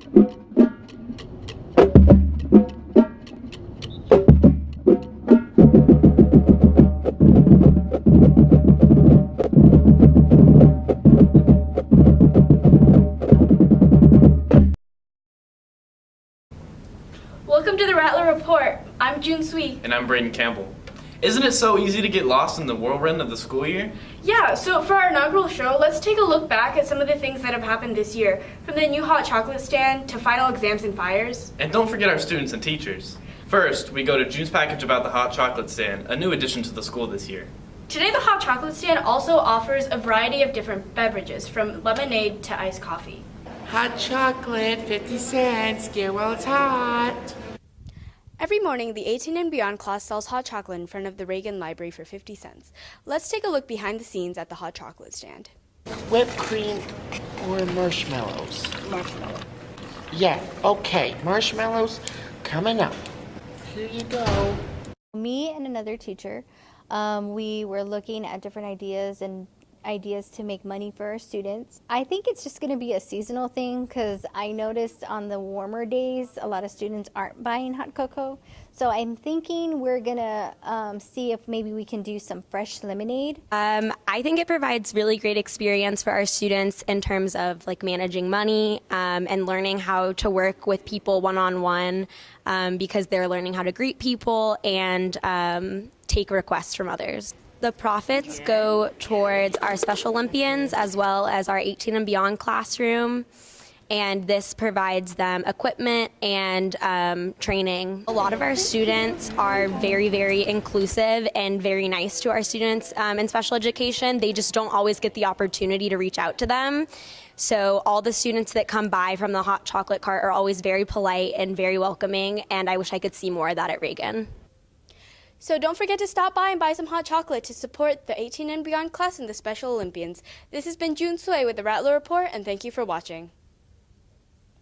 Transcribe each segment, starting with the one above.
Welcome to the Rattler Report. I'm June Sui. And I'm Braeden Campbell. Isn't it so easy to get lost in the whirlwind of the school year? Yeah, so for our inaugural show, let's take a look back at some of the things that have happened this year, from the new hot chocolate stand to final exams and fires. And don't forget our students and teachers. First, we go to June's package about the hot chocolate stand, a new addition to the school this year. Today, the hot chocolate stand also offers a variety of different beverages, from lemonade to iced coffee. Hot chocolate, 50 cents, get while it's hot. Every morning, the 18 and beyond class sells hot chocolate in front of the Reagan Library for 50 cents. Let's take a look behind the scenes at the hot chocolate stand. Whipped cream or marshmallows? Marshmallow. Yeah, okay, marshmallows coming up. Here you go. Me and another teacher, we were looking at different ideas to make money for our students. I think it's just going to be a seasonal thing because I noticed on the warmer days a lot of students aren't buying hot cocoa. So I'm thinking we're going to see if maybe we can do some fresh lemonade. I think it provides really great experience for our students in terms of like managing money and learning how to work with people one-on-one because they're learning how to greet people and take requests from others. The profits go towards our Special Olympians as well as our 18 and beyond classroom, and this provides them equipment and training. A lot of our students are very, very inclusive and very nice to our students in special education. They just don't always get the opportunity to reach out to them. So all the students that come by from the hot chocolate cart are always very polite and very welcoming, and I wish I could see more of that at Reagan. So don't forget to stop by and buy some hot chocolate to support the 18 and beyond class and the Special Olympians. This has been June Sui with the Rattler Report, and thank you for watching.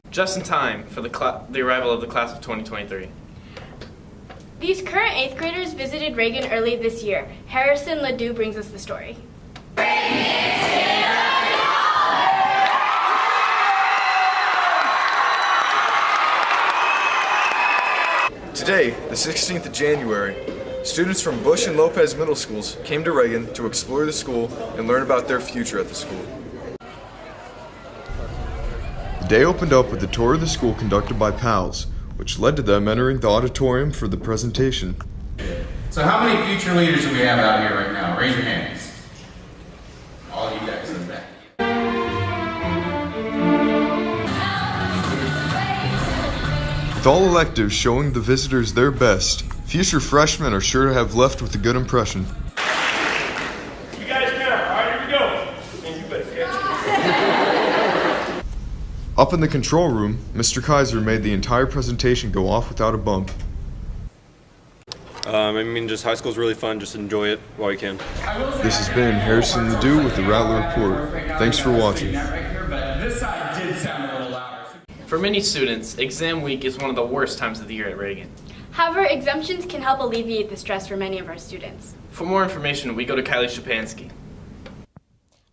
Just in time for the arrival of the class of 2023. These current 8th graders visited Reagan early this year. Harrison Ladue brings us the story. Today, the 16th of January, students from Bush and Lopez middle schools came to Reagan to explore the school and learn about their future at the school. The day opened up with a tour of the school conducted by PALS, which led to them entering the auditorium for the presentation. So how many future leaders do we have out here right now? Raise your hands. All of you guys in the back. With all electives showing the visitors their best, future freshmen are sure to have left with a good impression. You guys count. All right, here we go. And you better catch it. Up in the control room, Mr. Kaiser made the entire presentation go off without a bump. Just high school's really fun. Just enjoy it while you can. This has been Harrison Ladue with the Rattler Report. Thanks for watching. This side did sound a little louder. For many students, exam week is one of the worst times of the year at Reagan. However, exemptions can help alleviate the stress for many of our students. For more information, we go to KYLIE SCZEPANSKI.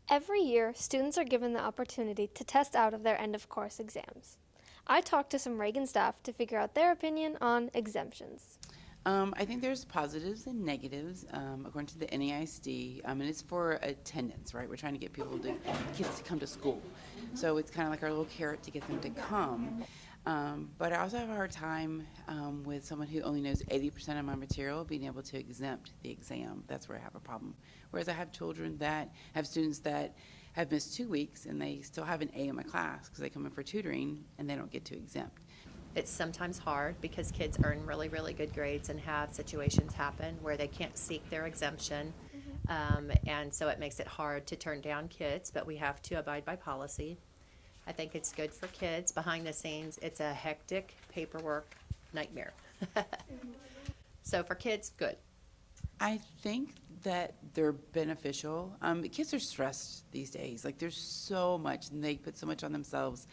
Every year, students are given the opportunity to test out of their end-of-course exams. I talked to some Reagan staff to figure out their opinion on exemptions. I think there's positives and negatives according to the NAISD, and it's for attendance, right? We're trying to get kids to come to school. So it's kind of like our little carrot to get them to come. But I also have a hard time with someone who only knows 80% of my material being able to exempt the exam. That's where I have a problem. Whereas I have students that have missed 2 weeks and they still have an A in my class because they come in for tutoring and they don't get to exempt. It's sometimes hard because kids earn really, really good grades and have situations happen where they can't seek their exemption. And so it makes it hard to turn down kids, but we have to abide by policy. I think it's good for kids. Behind the scenes, it's a hectic paperwork nightmare. So for kids, good. I think that they're beneficial. Kids are stressed these days. Like there's so much and they put so much on themselves.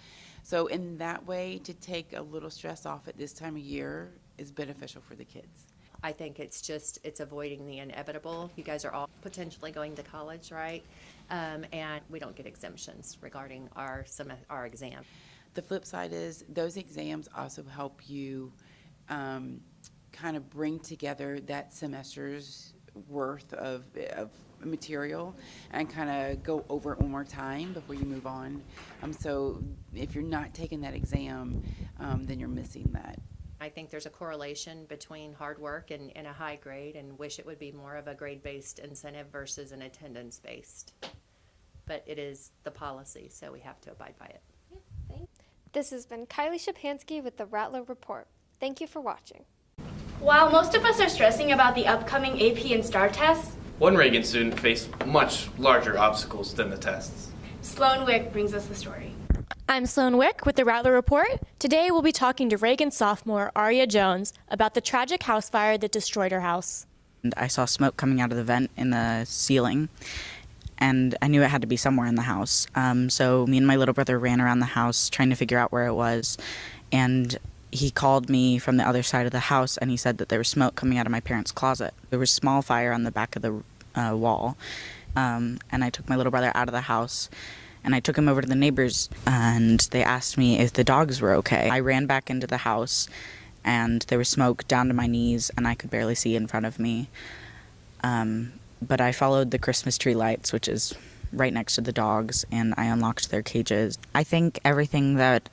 So in that way, to take a little stress off at this time of year is beneficial for the kids. I think it's avoiding the inevitable. You guys are all potentially going to college, right? And we don't get exemptions regarding our exam. The flip side is those exams also help you kind of bring together that semester's worth of material and kind of go over it one more time before you move on. So if you're not taking that exam, then you're missing that. I think there's a correlation between hard work and a high grade, and wish it would be more of a grade-based incentive versus an attendance-based. But it is the policy, so we have to abide by it. This has been KYLIE SCZEPANSKI with the Rattler Report. Thank you for watching. While most of us are stressing about the upcoming AP and STAR tests, one Reagan student faced much larger obstacles than the tests. Sloane Wick brings us the story. I'm Sloane Wick with the Rattler Report. Today we'll be talking to Reagan sophomore ARIA Jones about the tragic house fire that destroyed her house. And I saw smoke coming out of the vent in the ceiling, and I knew it had to be somewhere in the house. So me and my little brother ran around the house trying to figure out where it was, and he called me from the other side of the house, and he said that there was smoke coming out of my parents' closet. There was a small fire on the back of the wall, and I took my little brother out of the house, and I took him over to the neighbors, and they asked me if the dogs were okay. I ran back into the house, and there was smoke down to my knees, and I could barely see in front of me. But I followed the Christmas tree lights, which is right next to the dogs, and I unlocked their cages. I think everything that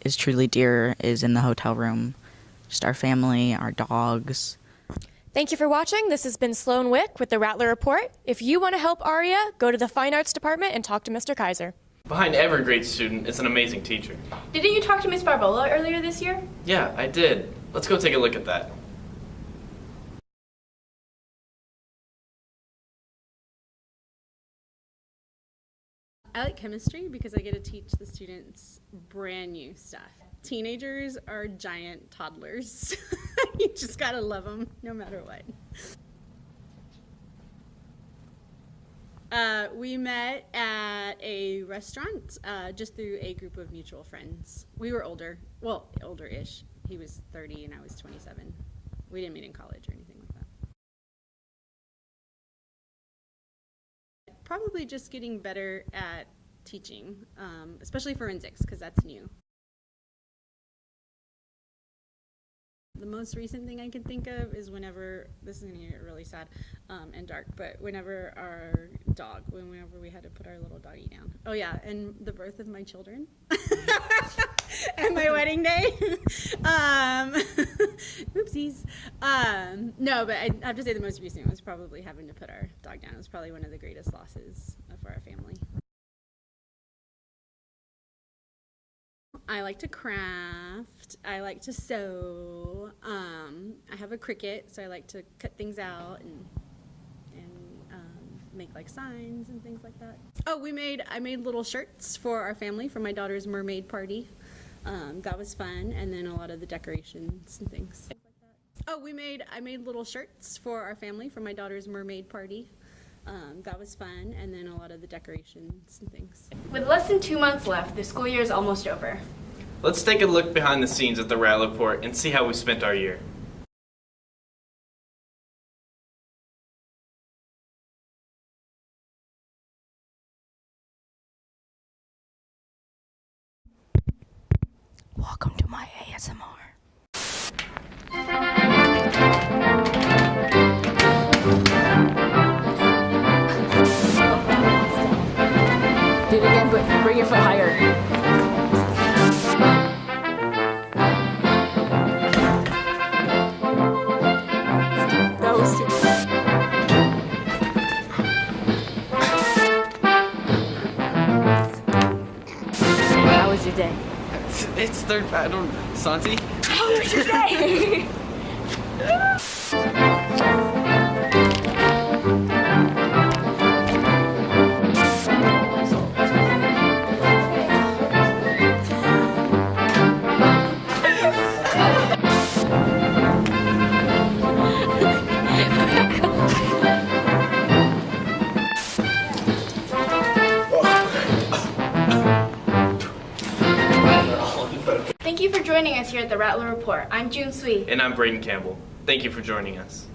is truly dear is in the hotel room. Just our family, our dogs. Thank you for watching. This has been Sloane Wick with the Rattler Report. If you want to help ARIA, go to the Fine Arts Department and talk to Mr. Kaiser. Behind every great student is an amazing teacher. Didn't you talk to Miss Barbola earlier this year? Yeah, I did. Let's go take a look at that. I like chemistry because I get to teach the students brand new stuff. Teenagers are giant toddlers. You just gotta love them no matter what. We met at a restaurant just through a group of mutual friends. We were older, well, older-ish. He was 30 and I was 27. We didn't meet in college or anything like that. Probably just getting better at teaching, especially forensics, because that's new. The most recent thing I can think of is whenever, this is going to get really sad and dark, but whenever whenever we had to put our little doggy down. Oh yeah, and the birth of my children. And my wedding day. Oopsies. No, but I have to say the most recent was probably having to put our dog down. It was probably one of the greatest losses for our family. I like to craft. I like to sew. I have a Cricut, so I like to cut things out and make like signs and things like that. Oh, I made little shirts for our family for my daughter's mermaid party. That was fun, and then a lot of the decorations and things. Oh, I made little shirts for our family for my daughter's mermaid party. That was fun, and then a lot of the decorations and things. With less than 2 months left, the school year is almost over. Let's take a look behind the scenes at the Rattler Report and see how we spent our year. Welcome to my ASMR. Do it again, but bring your foot higher. That was too. How was your day? It's third pattern, Santi. How was your day? Thank you for joining us here at the Rattler Report. I'm June Sui. And I'm Braden Campbell. Thank you for joining us.